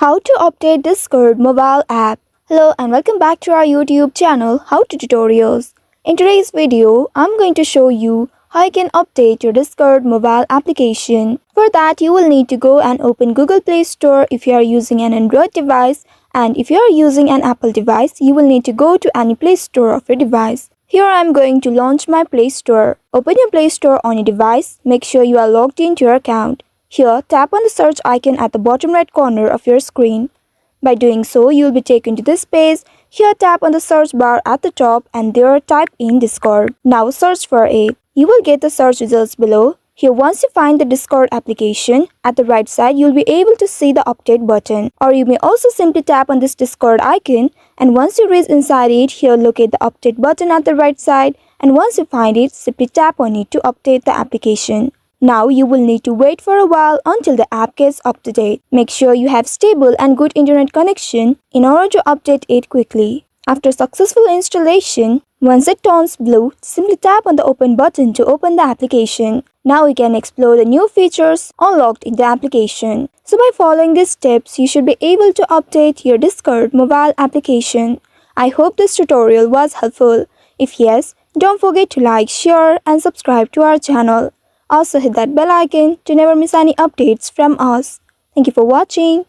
How to update Discord mobile app. Hello and welcome back to our YouTube channel How to Tutorials. In today's video, I'm going to show you how you can update your Discord mobile application. For that, you will need to go and open Google Play Store if you are using an Android device, and if you are using an Apple device, you will need to go to any Play Store of your device. Here I am going to launch my Play Store. Open your Play Store on your device. Make sure you are logged into your account. Here, tap on the search icon at the bottom right corner of your screen. By doing so, you will be taken to this page. Here, tap on the search bar at the top and there type in Discord. Now search for it. You will get the search results below. Here, once you find the Discord application, at the right side, you will be able to see the update button. Or you may also simply tap on this Discord icon, and once you reach inside it, here locate the update button at the right side, and once you find it, simply tap on it to update the application. Now you will need to wait for a while until the app gets up to date. Make sure you have stable and good internet connection in order to update it quickly. After successful installation, once it turns blue, simply tap on the open button to open the application. Now you can explore the new features unlocked in the application. So by following these steps, you should be able to update your Discord mobile application. I hope this tutorial was helpful. If yes, don't forget to like, share and subscribe to our channel. Also hit that bell icon to never miss any updates from us. Thank you for watching.